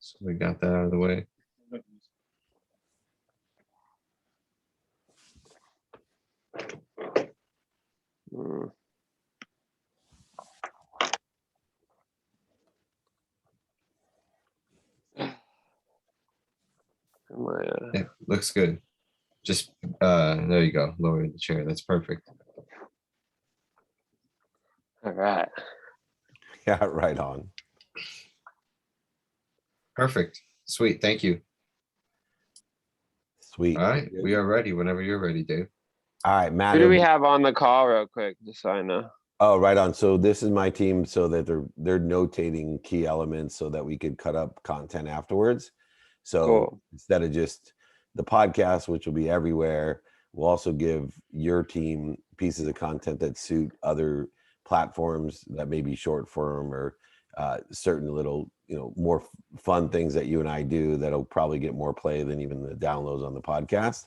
So we got that out of the way. Yeah, looks good. Just there you go. Lower the chair. That's perfect. All right. Yeah, right on. Perfect. Sweet. Thank you. Sweet. All right. We are ready whenever you're ready, Dave. All right, Matt. Who do we have on the call real quick, just so I know? Oh, right on. So this is my team so that they're notating key elements so that we could cut up content afterwards. So Cool. instead of just the podcast, which will be everywhere, we'll also give your team pieces of content that suit other platforms that may be short form or certain little, more fun things that you and I do that'll probably get more play than even the downloads on the podcast.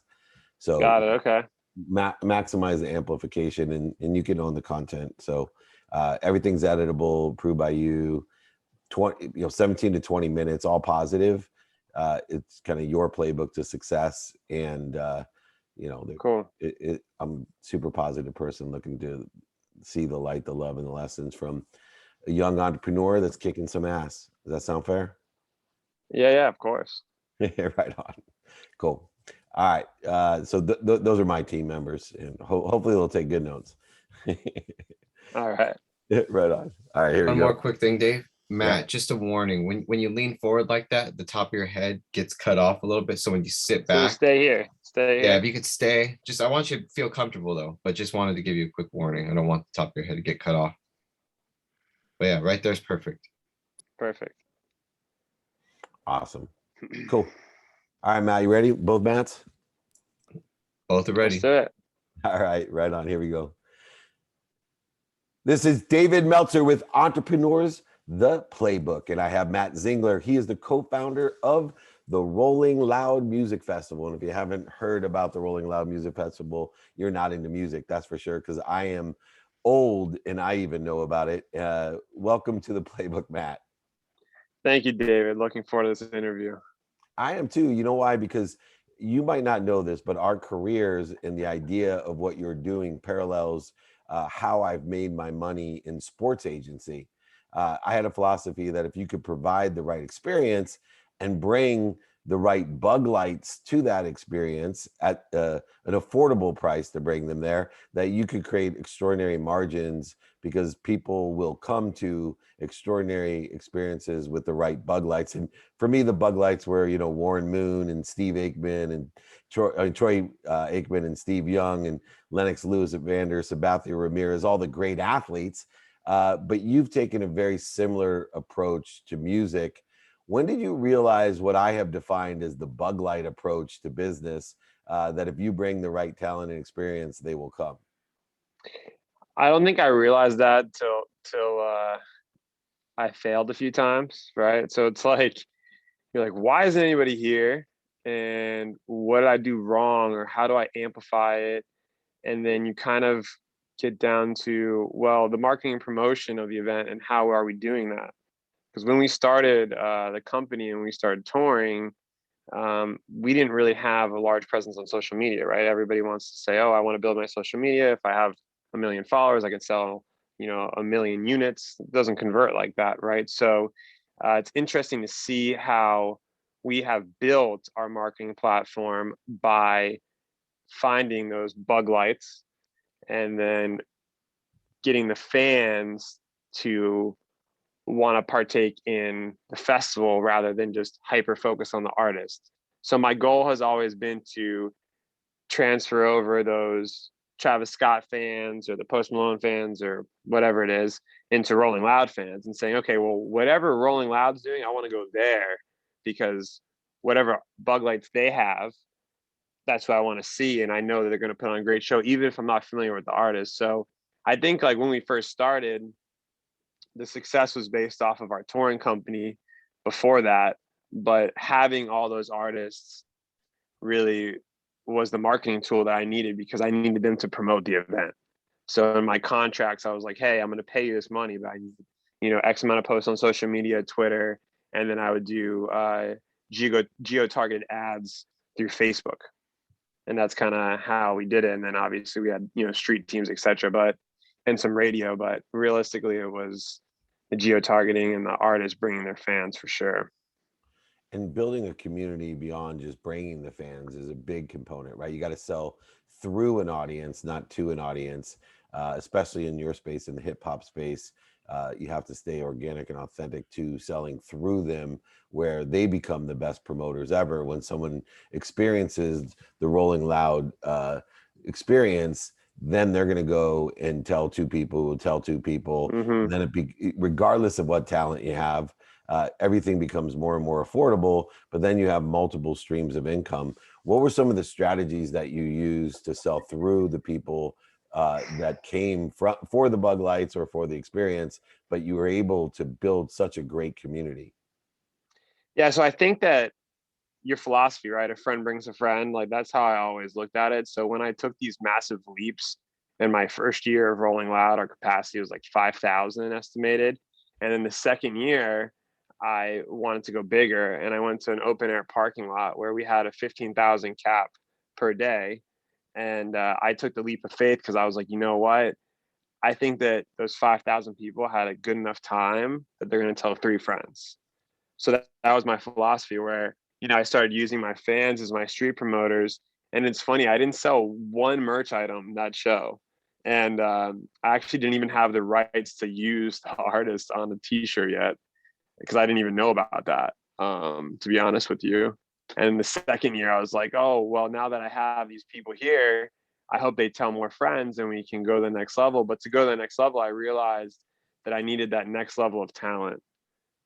So Got it. Okay. maximize the amplification and you can own the content. So everything's editable, approved by you. 17 to 20 minutes, all positive. It's kind of your playbook to success, and Cool. I'm super positive person looking to see the light, the love, and the lessons from a young entrepreneur that's kicking some ass. Does that sound fair? Yeah, of course. Right on. Cool. All right. So those are my team members, and hopefully they'll take good notes. All right. Right on. All right, here we One go. more quick thing, Dave. Matt, Yeah. just a warning. When you lean forward like that, the top of your head gets cut off a little bit. So when you sit So back, stay here. Stay yeah, here. if you could stay, I want you to feel comfortable though, but just wanted to give you a quick warning. I don't want the top of your head to get cut off. But yeah, right there's perfect. Perfect. Awesome. Cool. All right, Matt, you ready? Both Matts? Both are ready. Let's do it. All right, right on. Here we go. This is David Meltzer with Entrepreneurs, the Playbook. And I have Matt Zingler. He is the co-founder of the Rolling Loud Music Festival. And if you haven't heard about the Rolling Loud Music Festival, you're not into music, that's for sure, because I am old and I even know about it. Welcome to the Playbook, Matt. Thank you, David. Looking forward to this interview. I am too. You know why? Because you might not know this, but our careers and the idea of what you're doing parallels how I've made my money in sports agency. I had a philosophy that if you could provide the right experience and bring the right bug lights to that experience at an affordable price to bring them there, that you could create extraordinary margins because people will come to extraordinary experiences with the right bug lights. And for me, the bug lights were, Warren Moon and Steve Aikman and Troy Aikman and Steve Young and Lennox Lewis Evander, Sabathia Ramirez, all the great athletes. But you've taken a very similar approach to music. When did you realize what I have defined as the Buglight approach to business, that if you bring the right talent and experience, they will come? I don't think I realized that till I failed a few times, right? So it's like, you're like, why isn't anybody here? And what did I do wrong? Or how do I amplify it? And then you kind of get down to, well, the marketing and promotion of the event and how are we doing that? Because when we started the company and we started touring, we didn't really have a large presence on social media, right? Everybody wants to say, oh, I want to build my social media. If I have 1 million followers, I can sell, 1 million units. It doesn't convert like that, right? So it's interesting to see how we have built our marketing platform by finding those bug lights and then getting the fans to want to partake in the festival rather than just hyper focus on the artist. So my goal has always been to transfer over those Travis Scott fans or the Post Malone fans or whatever it is into Rolling Loud fans and saying, okay, well, whatever Rolling Loud's doing, I want to go there because whatever bug lights they have, that's what I want to see. And I know that they're going to put on a great show, even if I'm not familiar with the artist. So I think like when we first started, the success was based off of our touring company before that, but having all those artists really was the marketing tool that I needed because I needed them to promote the event. So in my contracts, I was like, hey, I'm going to pay you this money, but I need, X amount of posts on social media, Twitter, and then I would do geo-targeted ads through Facebook. And that's kind of how we did it. And then obviously we had, street teams, etc., and some radio, but realistically it was the geo-targeting and the artists bringing their fans for sure. And building a community beyond just bringing the fans is a big component, right? You got to sell through an audience, not to an audience, especially in your space, in the hip hop space. You have to stay organic and authentic to selling through them, where they become the best promoters ever. When someone experiences the Rolling Loud experience, then they're going to go and tell two people who will tell two people. Mm-hmm. And then regardless of what talent you have, everything becomes more and more affordable, but then you have multiple streams of income. What were some of the strategies that you used to sell through the people that came for the bug lights or for the experience, but you were able to build such a great community? Yeah, so I think that your philosophy, right? A friend brings a friend. Like, that's how I always looked at it. So when I took these massive leaps in my first year of Rolling Loud, our capacity was like 5,000 estimated. And then the second year, I wanted to go bigger, and I went to an open air parking lot where we had a 15,000 cap per day. And I took the leap of faith because I was like, you know what? I think that those 5,000 people had a good enough time that they're going to tell 3 friends. So that was my philosophy, where, I started using my fans as my street promoters. And it's funny, I didn't sell one merch item that show. And I actually didn't even have the rights to use the artist on the t-shirt yet, because I didn't even know about that, to be honest with you. And the second year I was like, oh, well, now that I have these people here, I hope they tell more friends and we can go to the next level. But to go to the next level, I realized that I needed that next level of talent,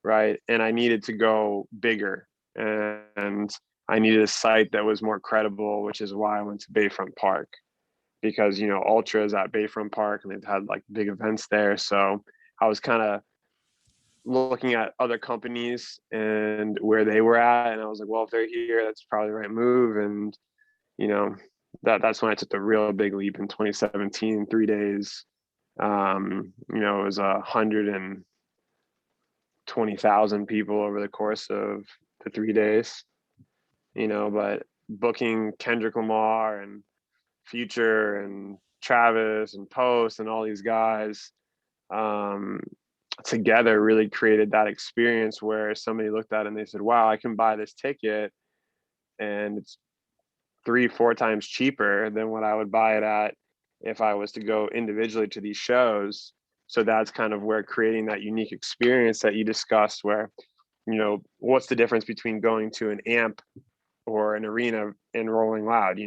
right? And I needed to go bigger, and I needed a site that was more credible, which is why I went to Bayfront Park, because, Ultra is at Bayfront Park and they've had like big events there. So I was kind of looking at other companies and where they were at, and I was like, well, if they're here, that's probably the right move. And that's when I took the real big leap in 2017. 3 days, it was 120,000 people over the course of the 3 days. But booking Kendrick Lamar and Future and Travis and Post and all these guys together really created that experience where somebody looked at it and they said, wow, I can buy this ticket and it's 3-4 times cheaper than what I would buy it at if I was to go individually to these shows. So that's kind of where creating that unique experience that you discussed, where, what's the difference between going to an amp or an arena and Rolling Loud,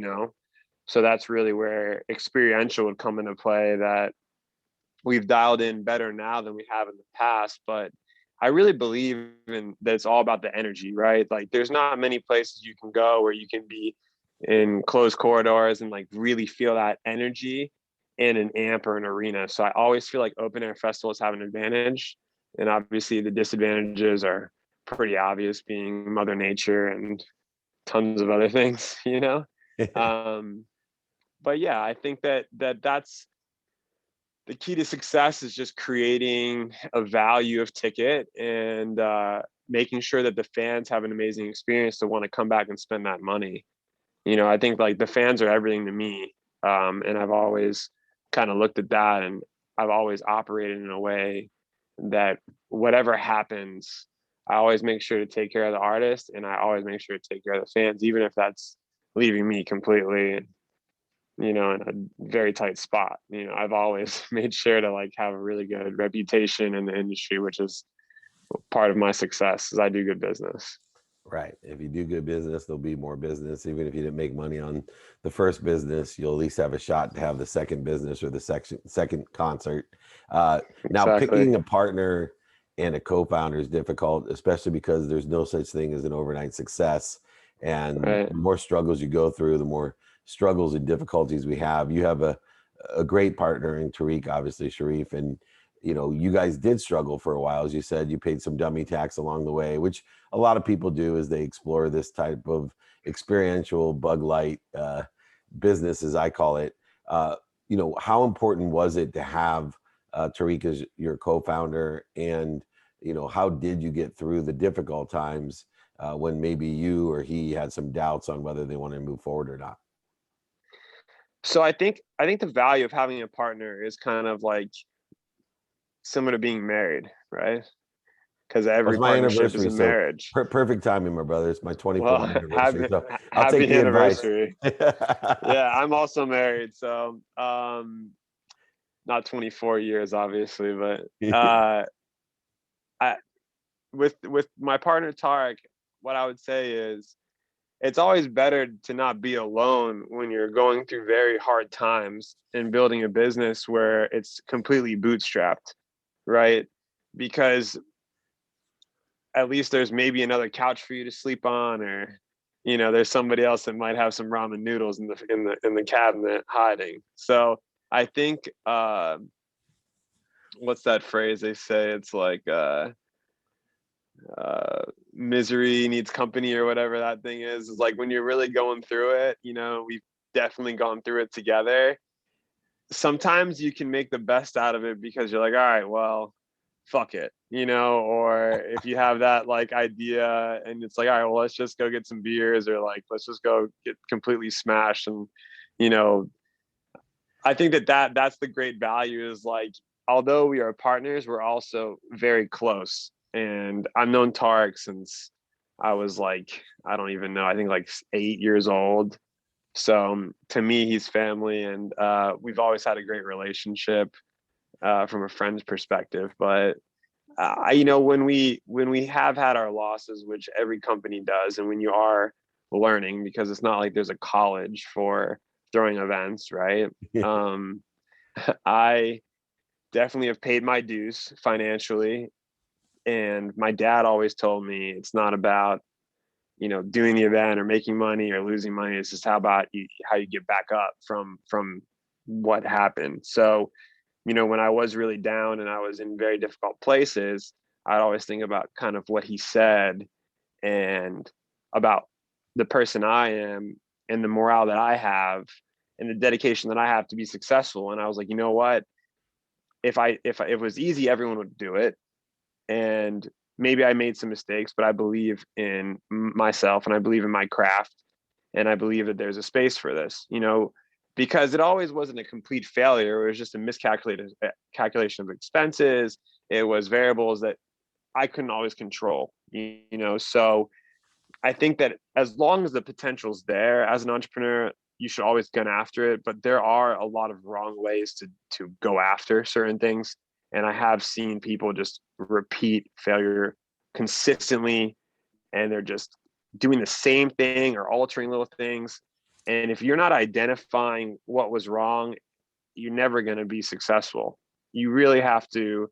So that's really where experiential would come into play, that we've dialed in better now than we have in the past. But I really believe in that it's all about the energy, right? Like, there's not many places you can go where you can be in closed corridors and like really feel that energy in an amp or an arena. So I always feel like open air festivals have an advantage. And obviously the disadvantages are pretty obvious, being Mother Nature and tons of other things, But yeah, I think that's the key to success, is just creating a value of ticket and making sure that the fans have an amazing experience to want to come back and spend that money. I think like the fans are everything to me. And I've always kind of looked at that, and I've always operated in a way that whatever happens, I always make sure to take care of the artist, and I always make sure to take care of the fans, even if that's leaving me completely, in a very tight spot. I've always made sure to like have a really good reputation in the industry, which is part of my success, is I do good business. Right. If you do good business, there'll be more business. Even if you didn't make money on the first business, you'll at least have a shot to have the second business or the second concert. Now, Exactly. picking a partner and a co-founder is difficult, especially because there's no such thing as an overnight success. And Right. the more struggles you go through, the more struggles and difficulties we have. You have a great partner in Tariq, obviously, Sharif, and you guys did struggle for a while. As you said, you paid some dummy tax along the way, which a lot of people do as they explore this type of experiential bug light business, as I call it. How important was it to have Tariq as your co-founder, and how did you get through the difficult times when maybe you or he had some doubts on whether they wanted to move forward or not? So I think the value of having a partner is kind of like similar to being married, right? Because It every was my partnership is anniversary, a so marriage. perfect timing, my brother. It's my 24th Well, anniversary, so I'll take happy the advice. anniversary. Yeah, I'm also married, so not 24 years, obviously, but I with my partner Tarek, what I would say is it's always better to not be alone when you're going through very hard times and building a business where it's completely bootstrapped, right? Because at least there's maybe another couch for you to sleep on, or there's somebody else that might have some ramen noodles in the cabinet hiding. So I think what's that phrase they say? It's like misery needs company, or whatever that thing is. It's like when you're really going through it, we've definitely gone through it together. Sometimes you can make the best out of it because you're like, all right, well, fuck it, or if you have that like idea and it's like, all right, well, let's just go get some beers, or like, let's just go get completely smashed. And, you know, I think that's the great value is like, although we are partners, we're also very close. And I've known Tarek since I was like, I don't even know, I think like 8 years old. So to me, he's family, and we've always had a great relationship from a friend's perspective. But when we have had our losses, which every company does, and when you are learning, because it's not like there's a college for throwing events, right? um I definitely have paid my dues financially, and my dad always told me it's not about doing the event or making money or losing money. It's just how you get back up from what happened. So when I was really down and I was in very difficult places, I'd always think about kind of what he said and about the person I am and the morale that I have and the dedication that I have to be successful. And I was like, you know what? If it was easy, everyone would do it. And maybe I made some mistakes, but I believe in myself and I believe in my craft. And I believe that there's a space for this, because it always wasn't a complete failure. It was just a miscalculated calculation of expenses. It was variables that I couldn't always control, So I think that as long as the potential's there as an entrepreneur, you should always get after it. But there are a lot of wrong ways to go after certain things. And I have seen people just repeat failure consistently, and they're just doing the same thing or altering little things. And if you're not identifying what was wrong, you're never going to be successful. You really have to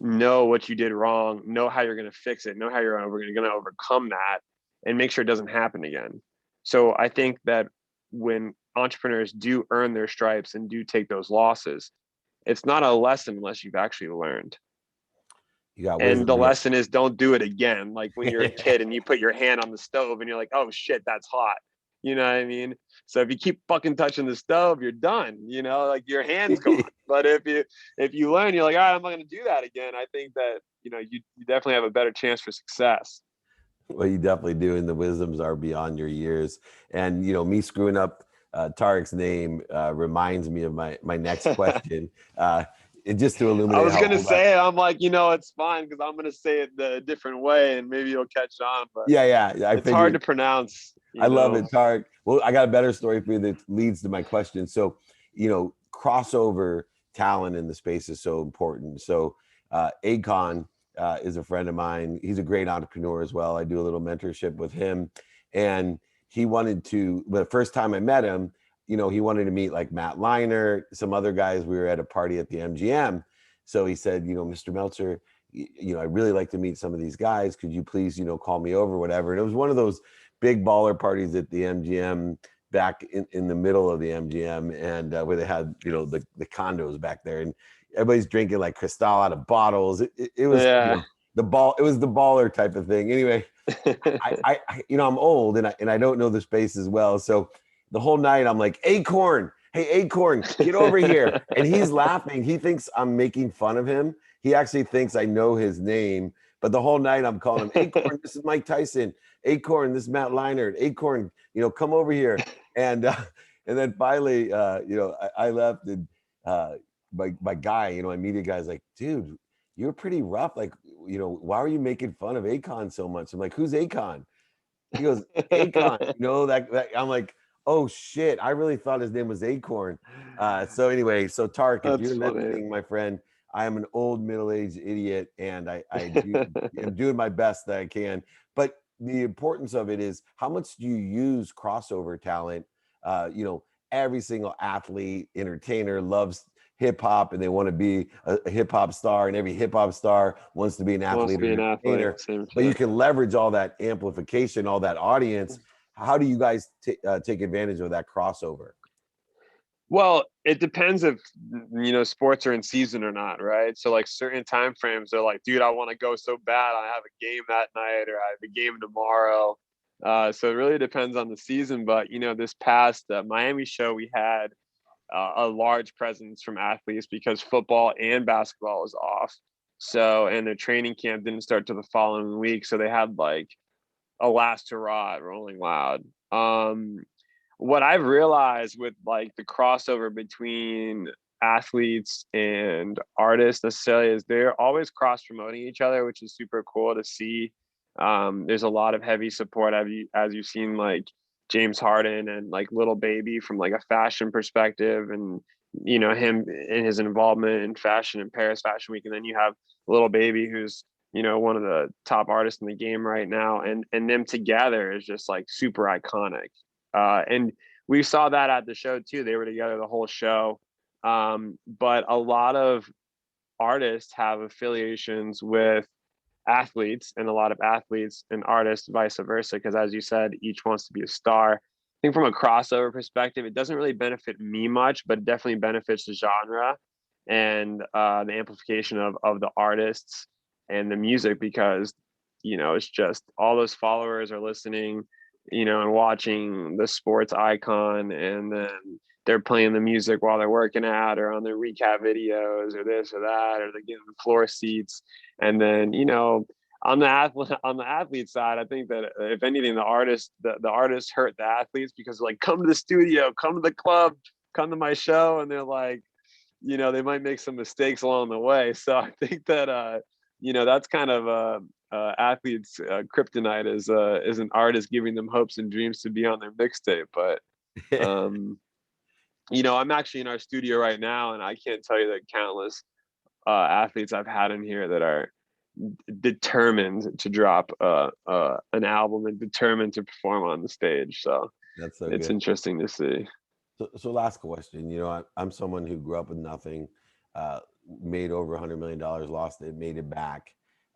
know what you did wrong, know how you're going to fix it, know how you're going to overcome that, and make sure it doesn't happen again. So I think that when entrepreneurs do earn their stripes and do take those losses, it's not a lesson unless you've actually learned. You got And the wisdom. lesson is don't do it again. Like when you're a kid and you put your hand on the stove and you're like, oh shit, that's hot. You know what I mean? So if you keep fucking touching the stove, you're done, like your hand's gone. But if you learn, you're like, all right, I'm not gonna do that again. I think that, you definitely have a better chance for success. Well, you definitely do, and the wisdoms are beyond your years. And me screwing up Tarek's name reminds me of my next question. Just to I illuminate was how gonna old say it. I'm like, it's fine because I'm gonna say it the different way and maybe you'll catch on. But yeah, I it's hard figured. to pronounce. I love it, Tarek. Well, I got a better story for you that leads to my question. So, crossover talent in the space is so important. So, Akon is a friend of mine. He's a great entrepreneur as well. I do a little mentorship with him, and he wanted to. But the first time I met him, he wanted to meet like Matt Liner, some other guys. We were at a party at the MGM, so he said, Mr. Meltzer, I really like to meet some of these guys. Could you please, call me over, whatever. And it was one of those big baller parties at the MGM back in the middle of the MGM, and where they had the condos back there, and everybody's drinking like Cristal out of bottles. It was the baller type of thing. Anyway, I I'm old and I don't know the space as well, so the whole night I'm like, Acorn, hey Acorn, get over here, and he's laughing. He thinks I'm making fun of him. he actually thinks I know his name. But the whole night I'm calling him Acorn. This is Mike Tyson. Acorn. This is Matt Leinart. Acorn. Come over here. And and then finally, I left, and my guy, my media guy's like, dude, you're pretty rough. Like, why are you making fun of Akon so much? I'm like, who's Akon? He goes, Akon. That I'm like, oh shit, I really thought his name was Acorn. So anyway, so Tark, if That's you're funny. listening, my friend, I am an old middle-aged idiot, and I am doing my best that I can. But the importance of it is, how much do you use crossover talent? Every single athlete, entertainer loves hip hop, and they want to be a hip hop star, and every hip hop star wants to be an Wants athlete to or be an an athlete. entertainer. Same But you shit. can leverage all that amplification, all that audience. How do you guys take advantage of that crossover? Well, it depends if sports are in season or not, right? So like certain time frames, they're like, dude, I want to go so bad. I have a game that night, or I have a game tomorrow. So it really depends on the season. But this past Miami show, we had a large presence from athletes because football and basketball was off. So, and their training camp didn't start till the following week. So they had like a last hurrah at Rolling Loud. What I've realized with like the crossover between athletes and artists necessarily is they're always cross promoting each other, which is super cool to see. There's a lot of heavy support as you've seen, like James Harden and like Little Baby from like a fashion perspective, and him and his involvement in fashion in Paris Fashion Week. And then you have Little Baby, who's one of the top artists in the game right now, and them together is just like super iconic. And we saw that at the show too. They were together the whole show. But a lot of artists have affiliations with athletes, and a lot of athletes and artists vice versa, because as you said, each wants to be a star. I think from a crossover perspective, it doesn't really benefit me much, but it definitely benefits the genre and the amplification of the artists and the music, because it's just all those followers are listening and watching the sports icon, and then they're playing the music while they're working out or on their recap videos or this or that, or they're getting the floor seats. And then on the athlete side, I think that if anything, the artists hurt the athletes, because like, come to the studio, come to the club, come to my show, and they're like, they might make some mistakes along the way. So I think that that's kind of athletes' kryptonite is an artist giving them hopes and dreams to be on their mixtape. But I'm actually in our studio right now, and I can't tell you the countless athletes I've had in here that are determined to drop an album and determined to perform on the stage. So That's so it's good. interesting to see. So last question. I'm someone who grew up with nothing, made over $100 million, lost it, made it back,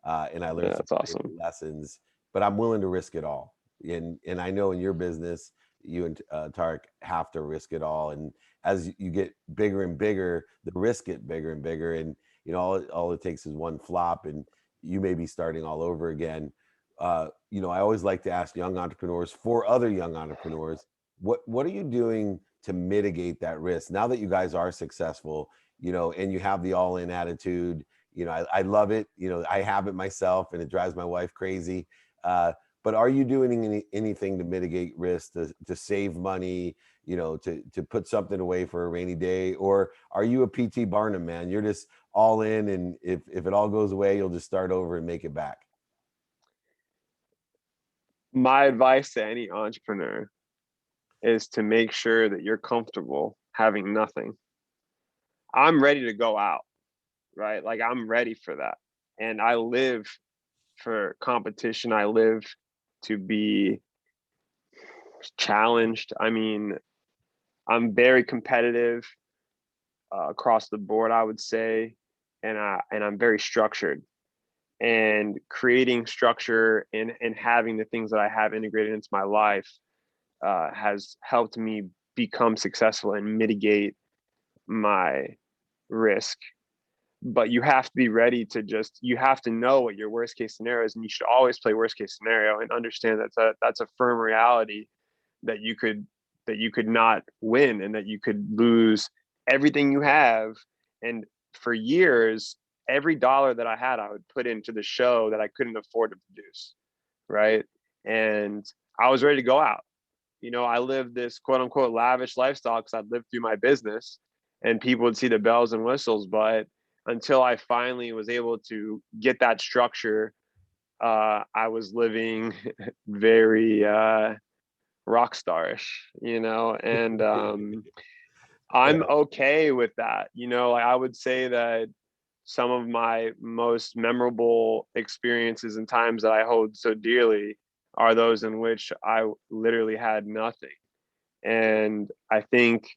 and I learned That's some awesome. lessons. But I'm willing to risk it all. And I know in your business, you and Tarek have to risk it all. And as you get bigger and bigger, the risk get bigger and bigger. And all it takes is one flop, and you may be starting all over again. I always like to ask young entrepreneurs, for other young entrepreneurs, what are you doing to mitigate that risk now that you guys are successful, and you have the all-in attitude? I love it. I have it myself, and it drives my wife crazy. But are you doing anything to mitigate risk, to save money, to put something away for a rainy day? Or are you a PT Barnum, man? You're just all in, and if it all goes away, you'll just start over and make it back? My advice to any entrepreneur is to make sure that you're comfortable having nothing. I'm ready to go out, right? Like, I'm ready for that. And I live for competition. I live to be challenged. I mean, I'm very competitive across the board, I would say. And I'm very structured. And creating structure and having the things that I have integrated into my life has helped me become successful and mitigate my risk. But you have to be ready to you have to know what your worst case scenario is, and you should always play worst case scenario and understand that's a firm reality, that you could not win, and that you could lose everything you have. And for years, every dollar that I had, I would put into the show that I couldn't afford to produce, right? And I was ready to go out. You know, I lived this quote unquote lavish lifestyle because I'd lived through my business and people would see the bells and whistles. But until I finally was able to get that structure, I was living very rock starish, you know, and I'm okay with that. You know, like I would say that some of my most memorable experiences and times that I hold so dearly are those in which I literally had nothing. And I think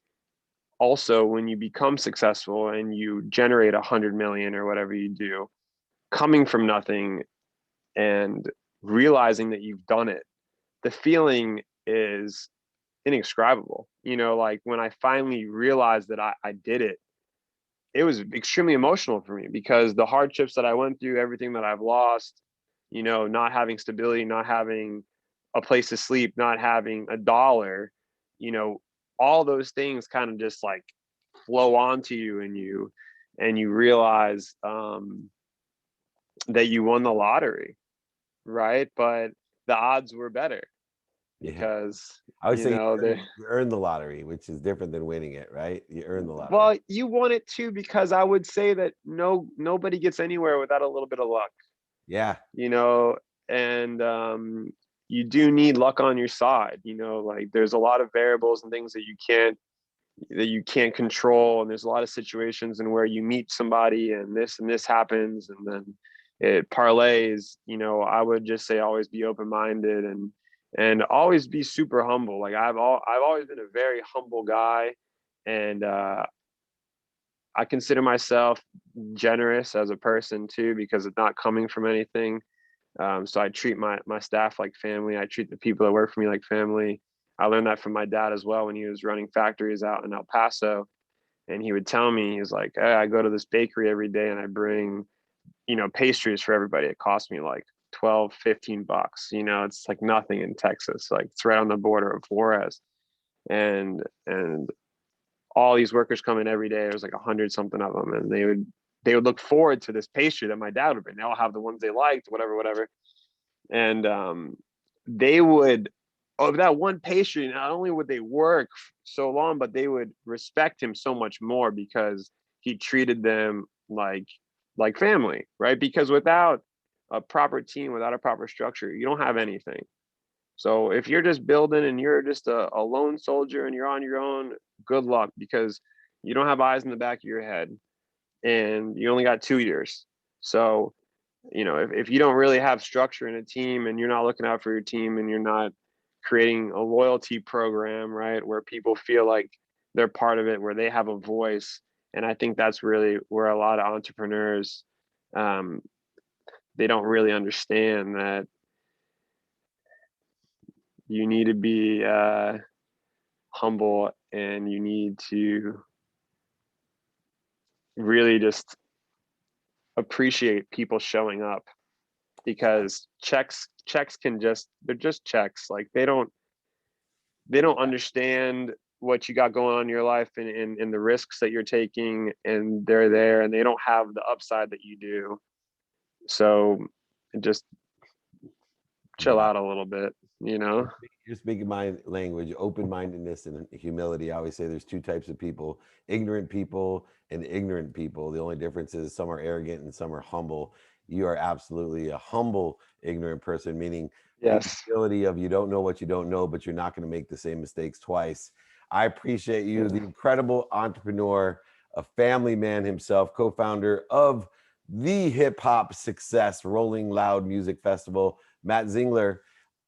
also when you become successful and you generate 100 million or whatever you do, coming from nothing and realizing that you've done it, the feeling is indescribable. You know, like when I finally realized that I did it, it was extremely emotional for me because the hardships that I went through, everything that I've lost, you know, not having stability, not having a place to sleep, not having a dollar, you know, all those things kind of just like flow onto you, and you realize that you won the lottery, right? But the odds were better Yeah. because, I would you say know, they you earned the lottery, which is different than winning it, right? You earned the lottery. well, you won it too, because I would say that nobody gets anywhere without a little bit of luck, Yeah. you know, and you do need luck on your side, you know, like there's a lot of variables and things that you can't control, and there's a lot of situations in where you meet somebody and this happens and then it parlays. You know, I would just say always be open-minded and always be super humble. Like I've always been a very humble guy, and I consider myself generous as a person too, because it's not coming from anything. So I treat my staff like family. I treat the people that work for me like family. I learned that from my dad as well when he was running factories out in El Paso. And he would tell me, he was like, hey, I go to this bakery every day and I bring, you know, pastries for everybody. It costs me like 12, 15 bucks. You know, it's like nothing in Texas. Like it's right on the border of Juarez. And all these workers come in every day. There's like 100 something of them. And they would look forward to this pastry that my dad would bring. They all have the ones they liked, whatever. And they would, of that one pastry, not only would they work so long, but they would respect him so much more because he treated them like family, right? Because without a proper team, without a proper structure, you don't have anything. So if you're just building and you're just a lone soldier and you're on your own, good luck, because you don't have eyes in the back of your head and you only got 2 years. So, you know, if you don't really have structure in a team and you're not looking out for your team and you're not creating a loyalty program, right, where people feel like they're part of it, where they have a voice. And I think that's really where a lot of entrepreneurs, um, they don't really understand that you need to be humble and you need to really just appreciate people showing up, because checks can just, they're just checks. Like they don't understand what you got going on in your life and the risks that you're taking, and they're there and they don't have the upside that you do. So just chill Yeah. out a little bit, you know. You're speaking my language, open-mindedness and humility. I always say there's two types of people, ignorant people and ignorant people. The only difference is some are arrogant and some are humble. You are absolutely a humble, ignorant person, meaning the Yes. ability of you don't know what you don't know, but you're not going to make the same mistakes twice. I appreciate you, the incredible entrepreneur, a family man himself, co-founder of the hip hop success Rolling Loud Music Festival, Matt Zingler,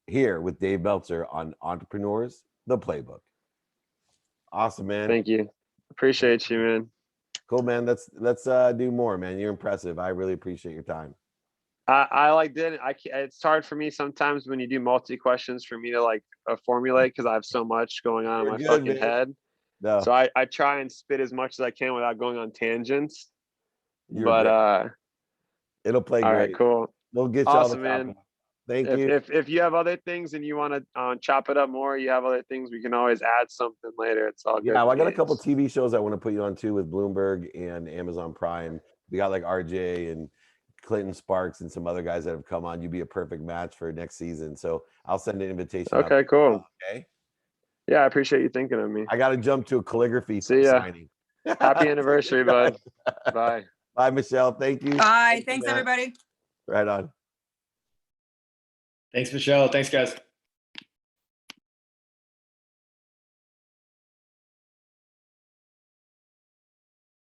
here with Dave Meltzer on Entrepreneurs, the Playbook. Awesome, man. Thank you. Appreciate you, man. Cool, man. Let's do more, man. You're impressive. I really appreciate your time. I like did it's hard for me sometimes when you do multi questions for me to like formulate, because I have so much going on in You're my good, fucking man. head. No, So I try and spit as much as I can without going on tangents. you're But great. It'll play all right, great. cool. We'll get you all the Awesome, top. man. Thank If you. if you have other things and you want to chop it up more, you have other things, we can always add something later. It's all good. Yeah, well, I got a Games. couple TV shows I want to put you on too with Bloomberg and Amazon Prime We got like RJ and Clinton Sparks and some other guys that have come on. You'd be a perfect match for next season. So I'll send an invitation out. Okay, cool. Okay. Yeah, I appreciate you thinking of me. I got to jump to a calligraphy See ya. signing. Happy anniversary, bud. Bye. Bye, Michelle. Thank you. Bye. Thank you, Thanks, Matt. everybody. Right on. Thanks, Michelle. Thanks, guys.